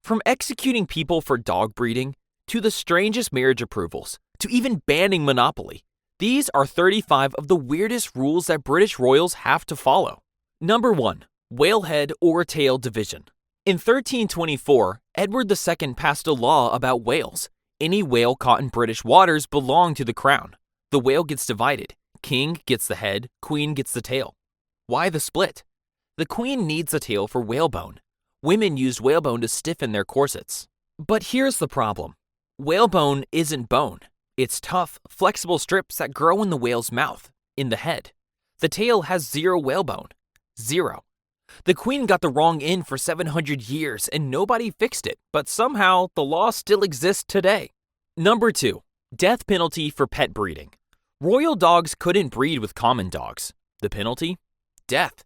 From executing people for dog breeding, to the strangest marriage approvals, to even banning monopoly, these are 35 of the weirdest rules that British royals have to follow. Number 1. Whalehead or tail division. In 1324, Edward II passed a law about whales. Any whale caught in British waters belonged to the crown. The whale gets divided. King gets the head, queen gets the tail. Why the split? The queen needs the tail for whalebone. Women used whalebone to stiffen their corsets. But here's the problem. Whalebone isn't bone. It's tough, flexible strips that grow in the whale's mouth, in the head. The tail has zero whalebone. Zero. The queen got the wrong end for 700 years and nobody fixed it, but somehow the law still exists today. Number 2. Death penalty for pet breeding. Royal dogs couldn't breed with common dogs. The penalty? Death.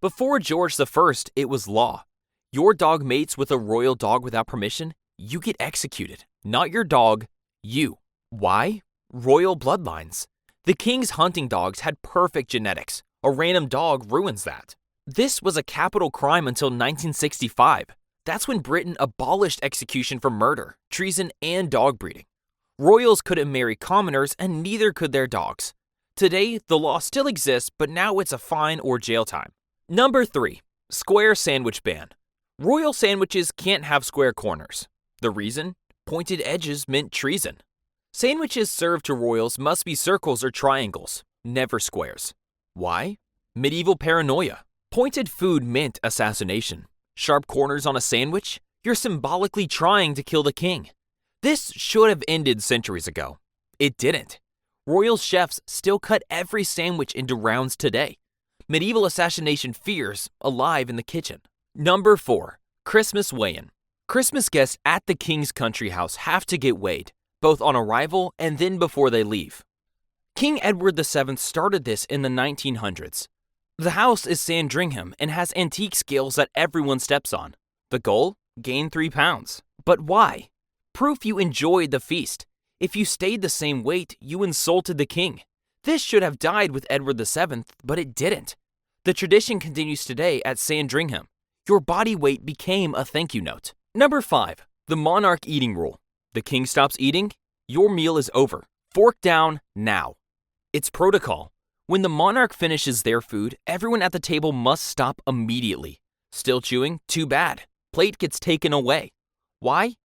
Before George I, it was law. Your dog mates with a royal dog without permission, you get executed. Not your dog, you. Why? Royal bloodlines. The king's hunting dogs had perfect genetics. A random dog ruins that. This was a capital crime until 1965. That's when Britain abolished execution for murder, treason, and dog breeding. Royals couldn't marry commoners and neither could their dogs. Today, the law still exists, but now it's a fine or jail time. Number 3. Square sandwich ban. Royal sandwiches can't have square corners. The reason? Pointed edges meant treason. Sandwiches served to royals must be circles or triangles, never squares. Why? Medieval paranoia. Pointed food meant assassination. Sharp corners on a sandwich? You're symbolically trying to kill the king. This should have ended centuries ago. It didn't. Royal chefs still cut every sandwich into rounds today. Medieval assassination fears alive in the kitchen. Number 4. Christmas weigh-in. Christmas guests at the king's country house have to get weighed, both on arrival and then before they leave. King Edward VII started this in the 1900s. The house is Sandringham and has antique scales that everyone steps on. The goal? Gain 3 pounds. But why? Proof you enjoyed the feast. If you stayed the same weight, you insulted the king. This should have died with Edward VII, but it didn't. The tradition continues today at Sandringham. Your body weight became a thank you note. Number 5. The monarch eating rule. The king stops eating, your meal is over. Fork down now. It's protocol. When the monarch finishes their food, everyone at the table must stop immediately. Still chewing? Too bad. Plate gets taken away. Why?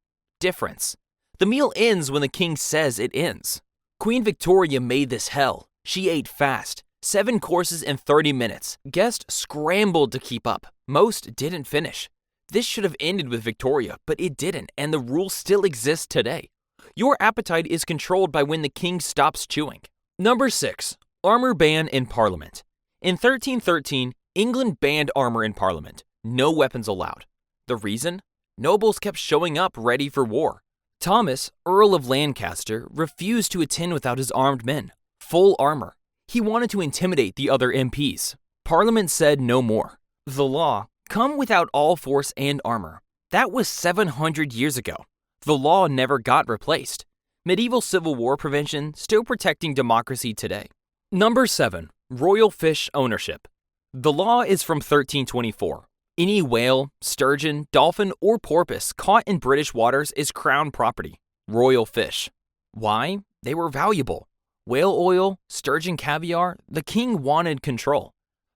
Difference. The meal ends when the king says it ends. Queen Victoria made this hell. She ate fast. 7 courses in 30 minutes. Guests scrambled to keep up. Most didn't finish. This should have ended with Victoria, but it didn't, and the rule still exists today. Your appetite is controlled by when the king stops chewing. Number 6. Armor ban in Parliament. In 1313, England banned armor in Parliament. No weapons allowed. The reason? Nobles kept showing up ready for war. Thomas, Earl of Lancaster, refused to attend without his armed men. Full armor. He wanted to intimidate the other MPs. Parliament said no more. The law, come without all force and armor. That was 700 years ago. The law never got replaced. Medieval Civil War prevention still protecting democracy today. Number 7. Royal fish ownership. The law is from 1324. Any whale, sturgeon, dolphin, or porpoise caught in British waters is crown property. Royal fish. Why? They were valuable. Whale oil, sturgeon caviar, the king wanted control.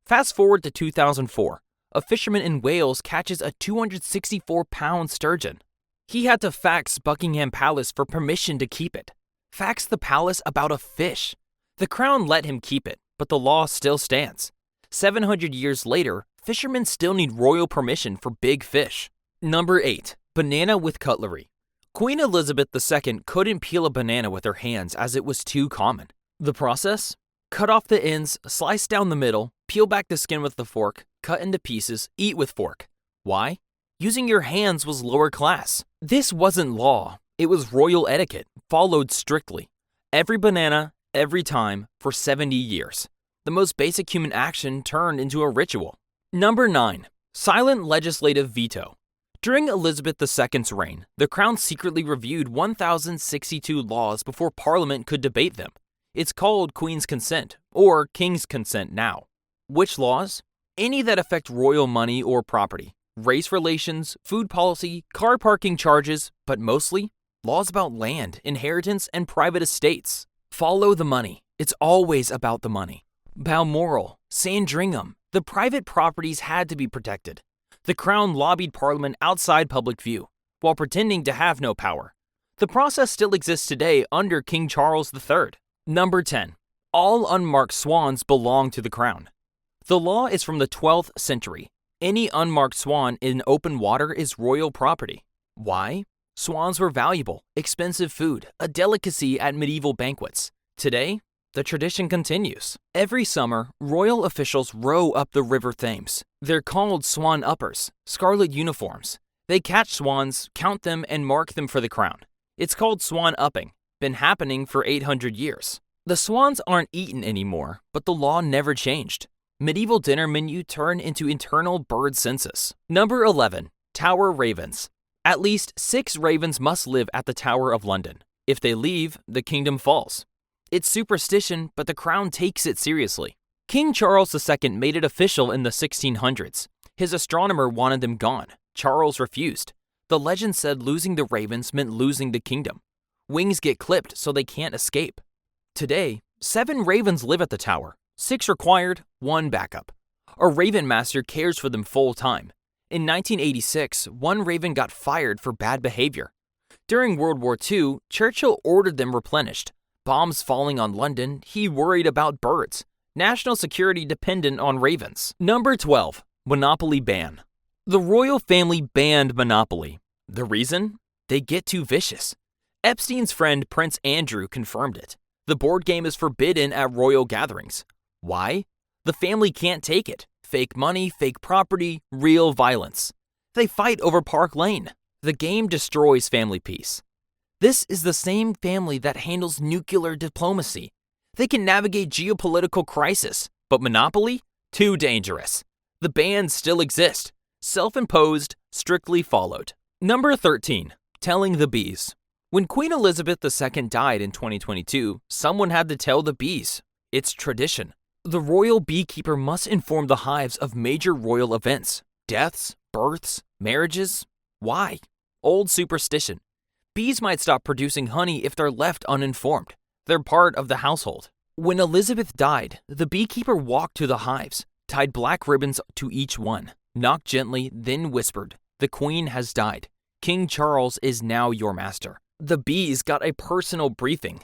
Fast forward to 2004. A fisherman in Wales catches a 264-pound sturgeon. He had to fax Buckingham Palace for permission to keep it. Fax the palace about a fish. The crown let him keep it, but the law still stands. 700 years later, fishermen still need royal permission for big fish. Number 8. Banana with cutlery. Queen Elizabeth II couldn't peel a banana with her hands as it was too common. The process? Cut off the ends, slice down the middle, peel back the skin with the fork, cut into pieces, eat with fork. Why? Using your hands was lower class. This wasn't law. It was royal etiquette, followed strictly. Every banana, every time, for 70 years. The most basic human action turned into a ritual. Number 9. Silent legislative veto. During Elizabeth II's reign, the Crown secretly reviewed 1,062 laws before Parliament could debate them. It's called Queen's Consent, or King's Consent now. Which laws? Any that affect royal money or property. race relations, food policy, car parking charges, but mostly laws about land, inheritance, and private estates. Follow the money. It's always about the money. Balmoral, Sandringham, the private properties had to be protected. The Crown lobbied Parliament outside public view, while pretending to have no power. The process still exists today under King Charles III. Number 10. All unmarked swans belong to the Crown. The law is from the 12th century. Any unmarked swan in open water is royal property. Why? Swans were valuable, expensive food, a delicacy at medieval banquets. Today, the tradition continues. Every summer, royal officials row up the River Thames. They're called swan uppers, scarlet uniforms. They catch swans, count them, and mark them for the crown. It's called swan upping, been happening for 800 years. The swans aren't eaten anymore, but the law never changed. Medieval dinner menu turned into internal bird census. Number 11. Tower ravens. At least 6 ravens must live at the Tower of London. If they leave, the kingdom falls. It's superstition, but the crown takes it seriously. King Charles II made it official in the 1600s. His astronomer wanted them gone. Charles refused. The legend said losing the ravens meant losing the kingdom. Wings get clipped so they can't escape. Today, 7 ravens live at the tower. 6 required, 1 backup. A raven master cares for them full time. In 1986, 1 raven got fired for bad behavior. During World War II, Churchill ordered them replenished. Bombs falling on London, he worried about birds. National security dependent on ravens. Number 12. Monopoly ban. The royal family banned Monopoly. The reason? They get too vicious. Epstein's friend Prince Andrew confirmed it. The board game is forbidden at royal gatherings. Why? The family can't take it. Fake money, fake property, real violence. They fight over Park Lane. The game destroys family peace. This is the same family that handles nuclear diplomacy. They can navigate geopolitical crisis, but Monopoly? Too dangerous. The bans still exist. Self-imposed, strictly followed. Number 13. Telling the bees. When Queen Elizabeth II died in 2022, someone had to tell the bees. It's tradition. The royal beekeeper must inform the hives of major royal events. Deaths, births, marriages. Why? Old superstition. Bees might stop producing honey if they're left uninformed. They're part of the household. When Elizabeth died, the beekeeper walked to the hives, tied black ribbons to each one, knocked gently, then whispered, "The Queen has died. King Charles is now your master." The bees got a personal briefing.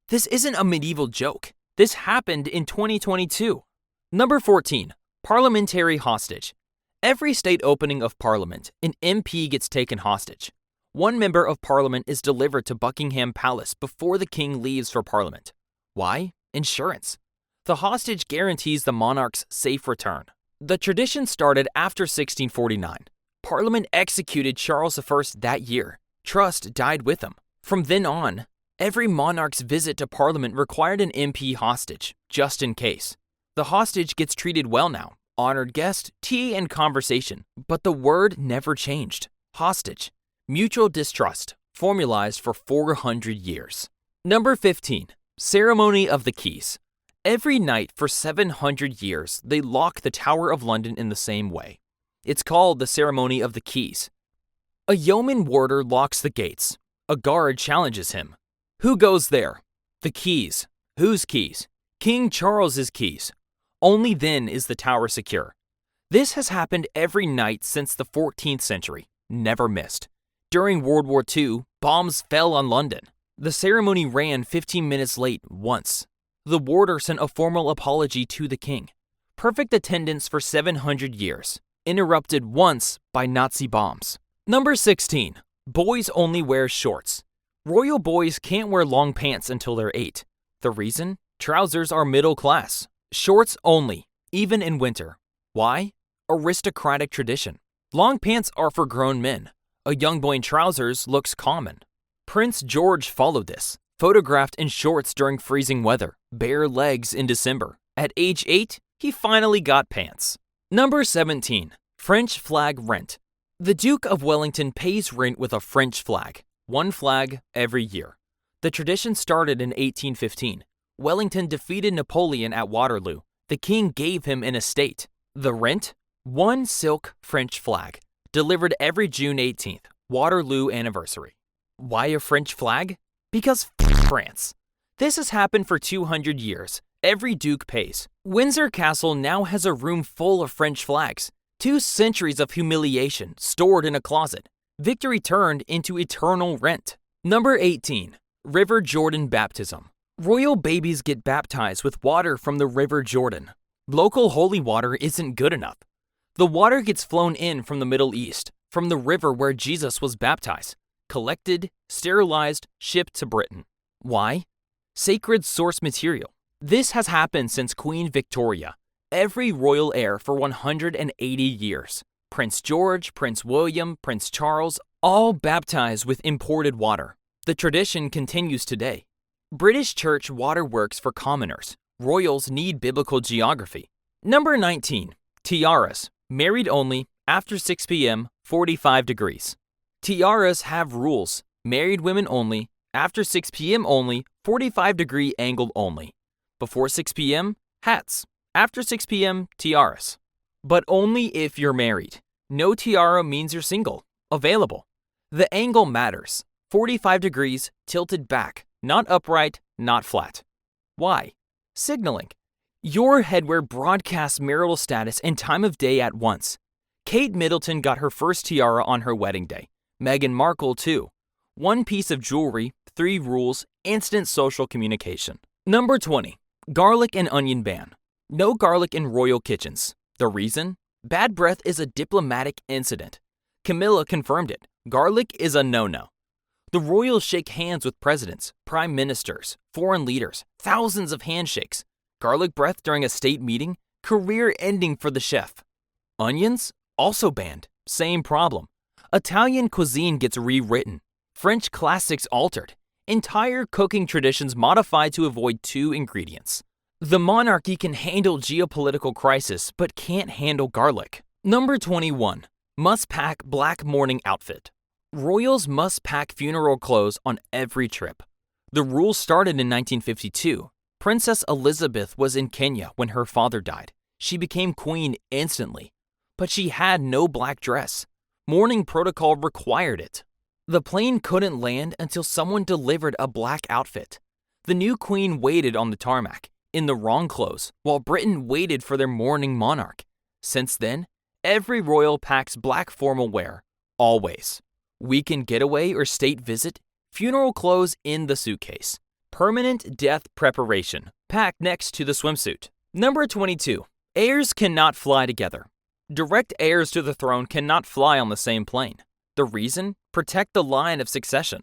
This isn't a medieval joke. This happened in 2022. Number 14. Parliamentary hostage. Every state opening of Parliament, an MP gets taken hostage. 1 member of Parliament is delivered to Buckingham Palace before the king leaves for Parliament. Why? Insurance. The hostage guarantees the monarch's safe return. The tradition started after 1649. Parliament executed Charles I that year. Trust died with him. From then on, every monarch's visit to Parliament required an MP hostage, just in case. The hostage gets treated well now. Honored guest, tea, and conversation. But the word never changed. Hostage. Mutual distrust, formalized for 400 years. Number 15. Ceremony of the Keys. Every night for 700 years, they lock the Tower of London in the same way. It's called the Ceremony of the Keys. A yeoman warder locks the gates. A guard challenges him. Who goes there? The keys. Whose keys? King Charles's keys. Only then is the tower secure. This has happened every night since the 14th century. Never missed. During World War II, bombs fell on London. The ceremony ran 15 minutes late once. The warder sent a formal apology to the king. Perfect attendance for 700 years. Interrupted once by Nazi bombs. Number 16. Boys only wear shorts. Royal boys can't wear long pants until they're 8. The reason? Trousers are middle class. Shorts only, even in winter. Why? Aristocratic tradition. Long pants are for grown men. A young boy in trousers looks common. Prince George followed this. Photographed in shorts during freezing weather, bare legs in December. At age 8, he finally got pants. Number 17. French flag rent. The Duke of Wellington pays rent with a French flag. 1 flag every year. The tradition started in 1815. Wellington defeated Napoleon at Waterloo. The king gave him an estate. The rent? 1 silk French flag. delivered every June 18th, Waterloo anniversary. Why a French flag? Because France. This has happened for 200 years. Every duke pays. Windsor Castle now has a room full of French flags. 2 centuries of humiliation stored in a closet. Victory turned into eternal rent. Number 18. River Jordan Baptism. Royal babies get baptized with water from the River Jordan. Local holy water isn't good enough. The water gets flown in from the Middle East, from the river where Jesus was baptized, collected, sterilized, shipped to Britain. Why? Sacred source material. This has happened since Queen Victoria. Every royal heir for 180 years. Prince George, Prince William, Prince Charles, all baptized with imported water. The tradition continues today. British Church waterworks for commoners. Royals need biblical geography. Number 19. Tiaras. Married only, after 6 p.m., 45 degrees. Tiaras have rules. Married women only, after 6 p.m. only, 45-degree angle only. Before 6 p.m., hats. After 6 p.m., tiaras. But only if you're married. No tiara means you're single. Available. The angle matters. 45 degrees, tilted back. Not upright, not flat. Why? Signaling. Your headwear broadcasts marital status and time of day at once. Kate Middleton got her first tiara on her wedding day. Meghan Markle, too. 1 piece of jewelry, 3 rules, instant social communication. Number 20. Garlic and onion ban. No garlic in royal kitchens. The reason? Bad breath is a diplomatic incident. Camilla confirmed it. Garlic is a no-no. The royals shake hands with presidents, prime ministers, foreign leaders, thousands of handshakes. Garlic breath during a state meeting? Career ending for the chef. Onions? Also banned. Same problem. Italian cuisine gets rewritten. French classics altered. Entire cooking traditions modified to avoid 2 ingredients. The monarchy can handle geopolitical crisis, but can't handle garlic. Number 21. Must pack black mourning outfit. Royals must pack funeral clothes on every trip. The rule started in 1952. Princess Elizabeth was in Kenya when her father died. She became queen instantly. But she had no black dress. Mourning protocol required it. The plane couldn't land until someone delivered a black outfit. The new queen waited on the tarmac, in the wrong clothes, while Britain waited for their mourning monarch. Since then, every royal packs black formal wear, always. Weekend getaway or state visit, funeral clothes in the suitcase. Permanent death preparation, packed next to the swimsuit. Number 22. Heirs cannot fly together. Direct heirs to the throne cannot fly on the same plane. The reason? Protect the line of succession.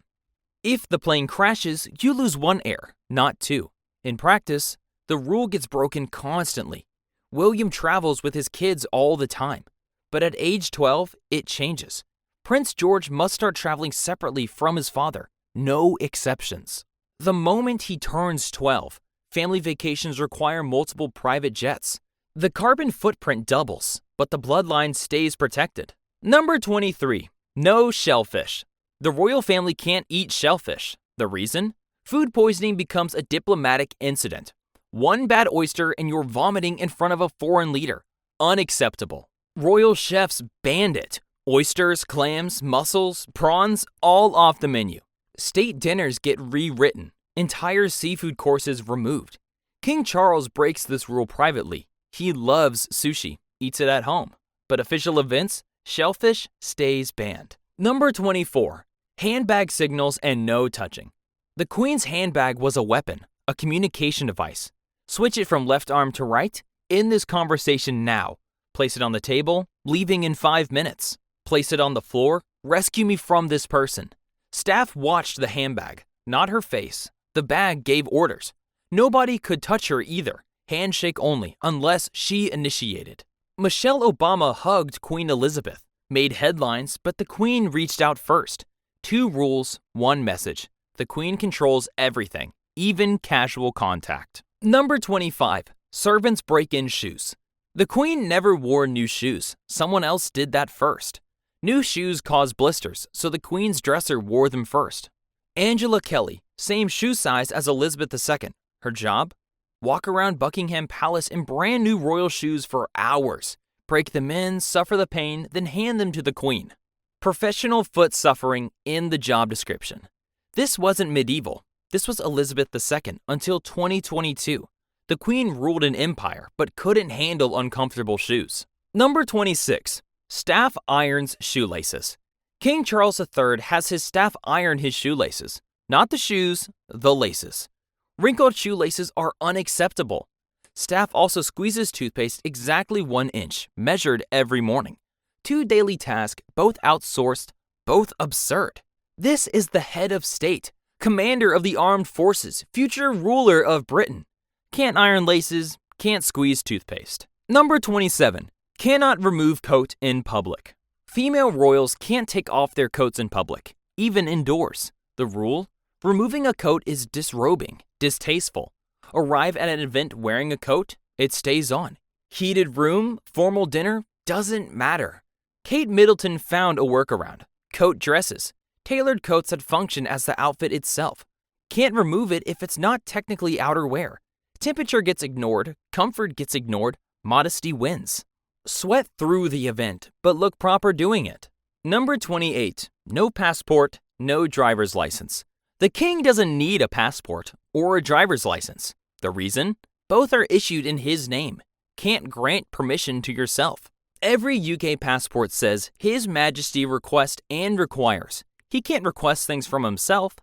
If the plane crashes, you lose 1 heir, not 2. In practice, the rule gets broken constantly. William travels with his kids all the time. But at age 12, it changes. Prince George must start traveling separately from his father. No exceptions. The moment he turns 12, family vacations require multiple private jets. The carbon footprint doubles, but the bloodline stays protected. Number 23. No shellfish. The royal family can't eat shellfish. The reason? Food poisoning becomes a diplomatic incident. 1 bad oyster and you're vomiting in front of a foreign leader. Unacceptable. Royal chefs banned it. Oysters, clams, mussels, prawns, all off the menu. State dinners get rewritten. Entire seafood courses removed. King Charles breaks this rule privately. He loves sushi, eats it at home. But official events, shellfish stays banned. Number 24. Handbag signals and no touching. The Queen's handbag was a weapon, a communication device. Switch it from left arm to right. End this conversation now. Place it on the table. Leaving in 5 minutes. Place it on the floor. Rescue me from this person. Staff watched the handbag, not her face. The bag gave orders. Nobody could touch her either. Handshake only, unless she initiated. Michelle Obama hugged Queen Elizabeth. Made headlines, but the Queen reached out first. 2 rules, 1 message. The Queen controls everything, even casual contact. Number 25. Servants break in shoes. The Queen never wore new shoes. Someone else did that first. New shoes cause blisters, so the Queen's dresser wore them first. Angela Kelly, same shoe size as Elizabeth II. Her job? Walk around Buckingham Palace in brand new royal shoes for hours. break them in, suffer the pain, then hand them to the queen. Professional foot suffering in the job description. This wasn't medieval. This was Elizabeth II until 2022. The queen ruled an empire but couldn't handle uncomfortable shoes. Number 26. Staff irons shoelaces. King Charles III has his staff iron his shoelaces. Not the shoes, the laces. Wrinkled shoelaces are unacceptable. Staff also squeezes toothpaste exactly 1 inch, measured every morning. 2 daily tasks, both outsourced, both absurd. This is the head of state, commander of the armed forces, future ruler of Britain. Can't iron laces, can't squeeze toothpaste. Number 27. Cannot remove coat in public. Female royals can't take off their coats in public, even indoors. The rule? Removing a coat is disrobing, distasteful. Arrive at an event wearing a coat, it stays on. Heated room, formal dinner, doesn't matter. Kate Middleton found a workaround. Coat dresses. Tailored coats that function as the outfit itself. Can't remove it if it's not technically outerwear. Temperature gets ignored, comfort gets ignored, modesty wins. Sweat through the event, but look proper doing it. Number 28. No passport, no driver's license. The king doesn't need a passport or a driver's license. The reason? Both are issued in his name. Can't grant permission to yourself. Every UK passport says His Majesty request and requires. He can't request things from himself.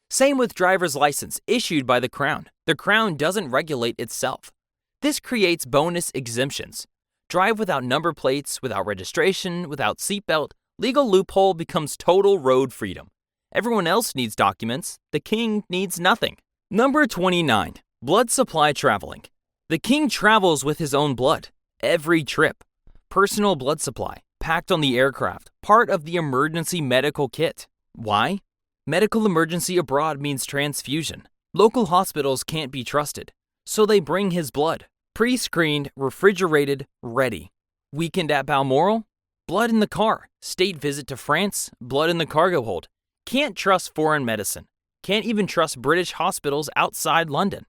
Same with driver's license issued by the Crown. The Crown doesn't regulate itself. This creates bonus exemptions. Drive without number plates, without registration, without seatbelt. Legal loophole becomes total road freedom. Everyone else needs documents. The king needs nothing. Number 29. Blood supply traveling. The king travels with his own blood. Every trip. Personal blood supply, packed on the aircraft, part of the emergency medical kit. Why? Medical emergency abroad means transfusion. Local hospitals can't be trusted, so they bring his blood. Pre-screened, refrigerated, ready. Weekend at Balmoral? Blood in the car. State visit to France? Blood in the cargo hold. Can't trust foreign medicine. Can't even trust British hospitals outside London.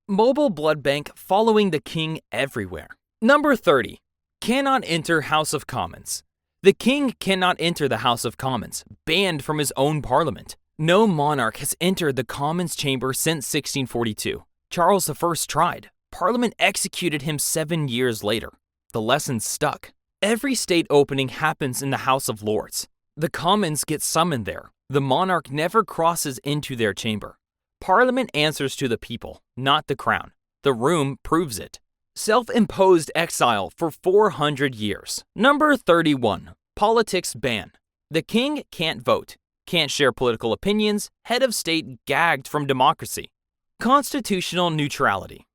Mobile blood bank following the king everywhere. Number 30. Cannot enter House of Commons. The king cannot enter the House of Commons, banned from his own parliament. No monarch has entered the Commons chamber since 1642. Charles I tried. Parliament executed him 7 years later. The lesson stuck. Every state opening happens in the House of Lords. The Commons get summoned there. The monarch never crosses into their chamber. Parliament answers to the people, not the crown. The room proves it. Self-imposed exile for 400 years. Number 31. Politics ban. The king can't vote. Can't share political opinions. Head of state gagged from democracy. Constitutional neutrality.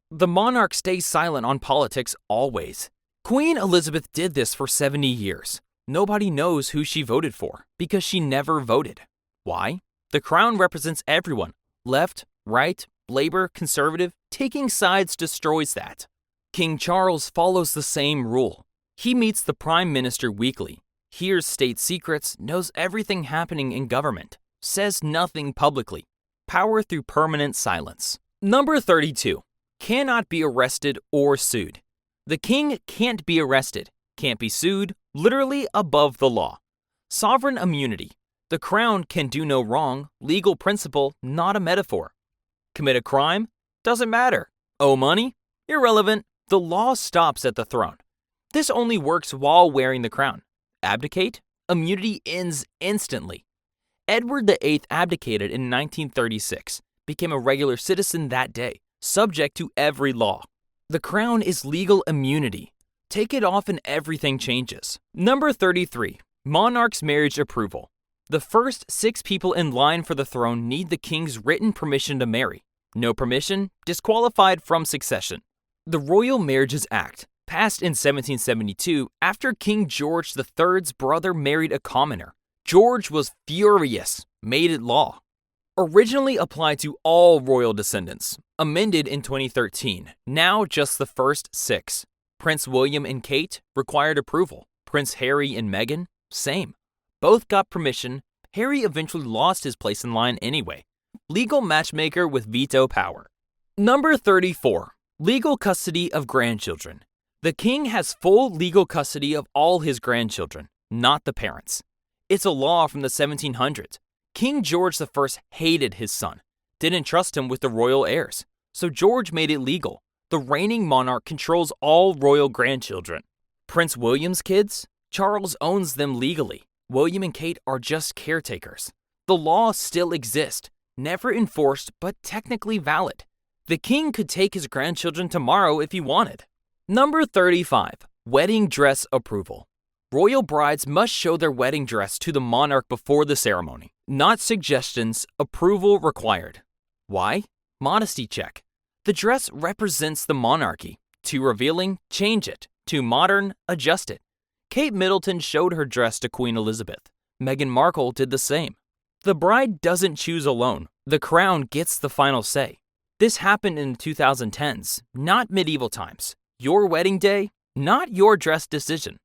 The monarch stays silent on politics always. Queen Elizabeth did this for 70 years. Nobody knows who she voted for because she never voted. Why? The crown represents everyone. Left, right, Labor, conservative. Taking sides destroys that. King Charles follows the same rule. He meets the prime minister weekly, hears state secrets, knows everything happening in government, says nothing publicly. Power through permanent silence. Number 32. Cannot be arrested or sued. The king can't be arrested, can't be sued, literally above the law. Sovereign immunity. The crown can do no wrong, legal principle, not a metaphor. Commit a crime? Doesn't matter. Owe money? Irrelevant. The law stops at the throne. This only works while wearing the crown. Abdicate? Immunity ends instantly. Edward VIII abdicated in 1936, became a regular citizen that day, subject to every law. The crown is legal immunity. Take it off and everything changes. Number 33. Monarch's marriage approval. The first 6 people in line for the throne need the king's written permission to marry. No permission, disqualified from succession. The Royal Marriages Act, passed in 1772 after King George III's brother married a commoner. George was furious, made it law. Originally applied to all royal descendants, amended in 2013, now just the first 6. Prince William and Kate required approval. Prince Harry and Meghan, same. Both got permission. Harry eventually lost his place in line anyway. Legal matchmaker with veto power. Number 34. Legal custody of grandchildren. The king has full legal custody of all his grandchildren, not the parents. It's a law from the 1700s. King George I hated his son, didn't trust him with the royal heirs, so George made it legal. The reigning monarch controls all royal grandchildren. Prince William's kids? Charles owns them legally. William and Kate are just caretakers. The law still exists, never enforced but technically valid. The king could take his grandchildren tomorrow if he wanted. Number 35. Wedding dress approval. Royal brides must show their wedding dress to the monarch before the ceremony. Not suggestions, approval required. Why? Modesty check. The dress represents the monarchy. Too revealing? Change it. Too modern? Adjust it. Kate Middleton showed her dress to Queen Elizabeth. Meghan Markle did the same. The bride doesn't choose alone. The crown gets the final say. This happened in the 2010s, not medieval times. Your wedding day? Not your dress decision.